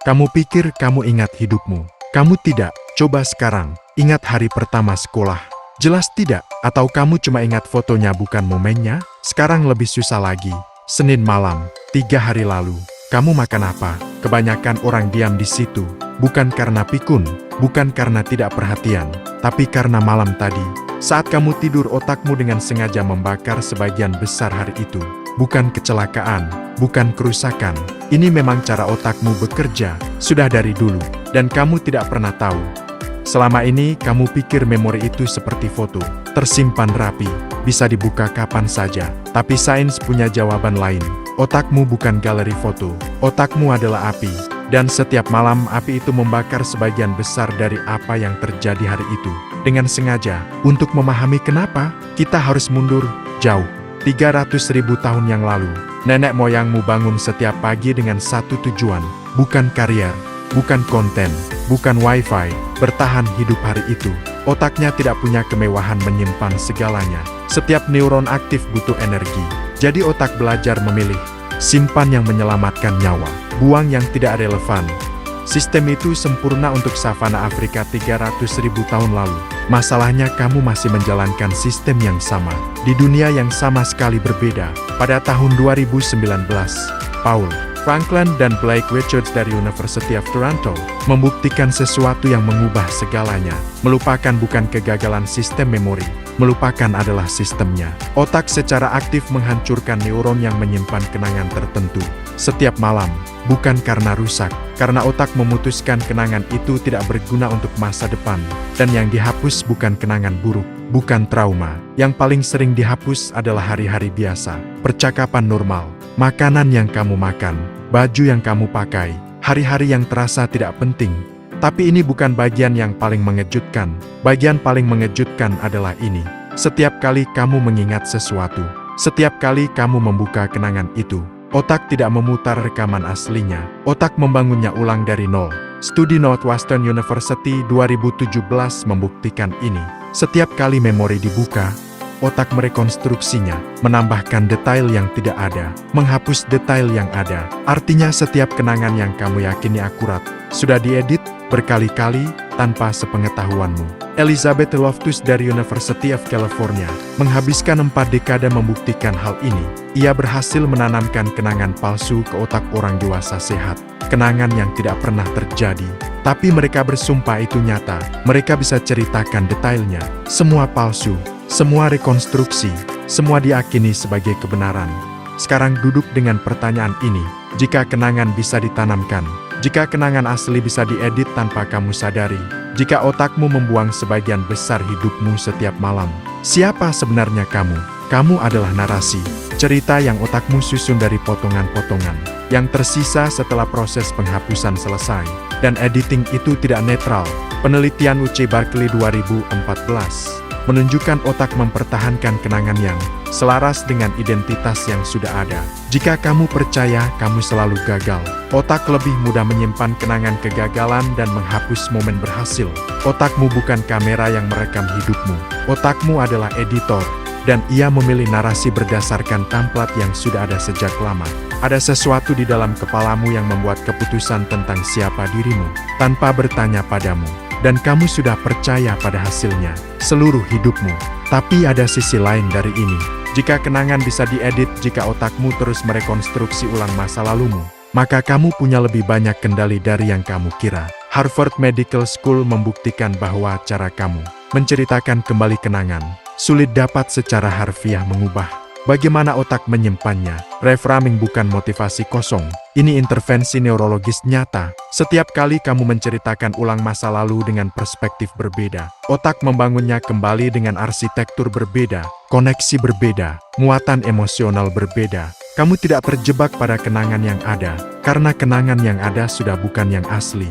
Kamu pikir kamu ingat hidupmu. Kamu tidak. Coba sekarang, ingat hari pertama sekolah. Jelas tidak? Atau kamu cuma ingat fotonya bukan momennya? Sekarang lebih susah lagi. Senin malam, 3 hari lalu. Kamu makan apa? Kebanyakan orang diam di situ. Bukan karena pikun, bukan karena tidak perhatian, tapi karena malam tadi. Saat kamu tidur, otakmu dengan sengaja membakar sebagian besar hari itu. Bukan kecelakaan, bukan kerusakan. Ini memang cara otakmu bekerja, sudah dari dulu. Dan kamu tidak pernah tahu. Selama ini kamu pikir memori itu seperti foto, tersimpan rapi, bisa dibuka kapan saja. Tapi sains punya jawaban lain. Otakmu bukan galeri foto, otakmu adalah api. Dan setiap malam api itu membakar sebagian besar dari apa yang terjadi hari itu. Dengan sengaja, untuk memahami kenapa, kita harus mundur jauh. 300.000 tahun yang lalu, nenek moyangmu bangun setiap pagi dengan satu tujuan, bukan karier, bukan konten, bukan wifi, bertahan hidup hari itu. Otaknya tidak punya kemewahan menyimpan segalanya. Setiap neuron aktif butuh energi. Jadi otak belajar memilih, simpan yang menyelamatkan nyawa, buang yang tidak relevan. Sistem itu sempurna untuk savana Afrika 300.000 tahun lalu. Masalahnya kamu masih menjalankan sistem yang sama, di dunia yang sama sekali berbeda. Pada tahun 2019, Paul Franklin dan Blake Richards dari University of Toronto membuktikan sesuatu yang mengubah segalanya. Melupakan bukan kegagalan sistem memori, melupakan adalah sistemnya. Otak secara aktif menghancurkan neuron yang menyimpan kenangan tertentu. Setiap malam, bukan karena rusak, karena otak memutuskan kenangan itu tidak berguna untuk masa depan. Dan yang dihapus bukan kenangan buruk, bukan trauma. Yang paling sering dihapus adalah hari-hari biasa, percakapan normal, makanan yang kamu makan, baju yang kamu pakai, hari-hari yang terasa tidak penting. Tapi ini bukan bagian yang paling mengejutkan. Bagian paling mengejutkan adalah ini. Setiap kali kamu mengingat sesuatu, setiap kali kamu membuka kenangan itu, otak tidak memutar rekaman aslinya. Otak membangunnya ulang dari nol. Studi Northwestern University 2017 membuktikan ini. Setiap kali memori dibuka, otak merekonstruksinya, menambahkan detail yang tidak ada, menghapus detail yang ada. Artinya setiap kenangan yang kamu yakini akurat, sudah diedit berkali-kali tanpa sepengetahuanmu. Elizabeth Loftus dari University of California menghabiskan 4 dekade membuktikan hal ini. Ia berhasil menanamkan kenangan palsu ke otak orang dewasa sehat. Kenangan yang tidak pernah terjadi. Tapi mereka bersumpah itu nyata. Mereka bisa ceritakan detailnya. Semua palsu. Semua rekonstruksi, semua diyakini sebagai kebenaran. Sekarang duduk dengan pertanyaan ini, jika kenangan bisa ditanamkan, jika kenangan asli bisa diedit tanpa kamu sadari, jika otakmu membuang sebagian besar hidupmu setiap malam, siapa sebenarnya kamu? Kamu adalah narasi, cerita yang otakmu susun dari potongan-potongan, yang tersisa setelah proses penghapusan selesai. Dan editing itu tidak netral. Penelitian UC Berkeley 2014 menunjukkan otak mempertahankan kenangan yang selaras dengan identitas yang sudah ada. Jika kamu percaya kamu selalu gagal, otak lebih mudah menyimpan kenangan kegagalan dan menghapus momen berhasil. Otakmu bukan kamera yang merekam hidupmu. Otakmu adalah editor, dan ia memilih narasi berdasarkan template yang sudah ada sejak lama. Ada sesuatu di dalam kepalamu yang membuat keputusan tentang siapa dirimu, tanpa bertanya padamu. Dan kamu sudah percaya pada hasilnya, seluruh hidupmu. Tapi ada sisi lain dari ini. Jika kenangan bisa diedit, jika otakmu terus merekonstruksi ulang masa lalumu, maka kamu punya lebih banyak kendali dari yang kamu kira. Harvard Medical School membuktikan bahwa cara kamu menceritakan kembali kenangan, sulit dapat secara harfiah mengubah bagaimana otak menyimpannya. Reframing bukan motivasi kosong. Ini intervensi neurologis nyata. Setiap kali kamu menceritakan ulang masa lalu dengan perspektif berbeda, otak membangunnya kembali dengan arsitektur berbeda, koneksi berbeda, muatan emosional berbeda. Kamu tidak terjebak pada kenangan yang ada, karena kenangan yang ada sudah bukan yang asli.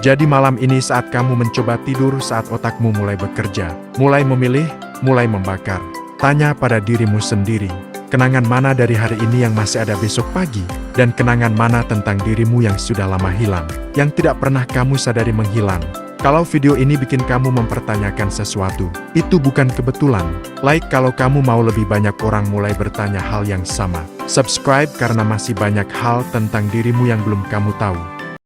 Jadi malam ini saat kamu mencoba tidur, saat otakmu mulai bekerja, mulai memilih, mulai membakar, tanya pada dirimu sendiri, kenangan mana dari hari ini yang masih ada besok pagi? Dan kenangan mana tentang dirimu yang sudah lama hilang, yang tidak pernah kamu sadari menghilang? Kalau video ini bikin kamu mempertanyakan sesuatu, itu bukan kebetulan. Like kalau kamu mau lebih banyak orang mulai bertanya hal yang sama. Subscribe karena masih banyak hal tentang dirimu yang belum kamu tahu.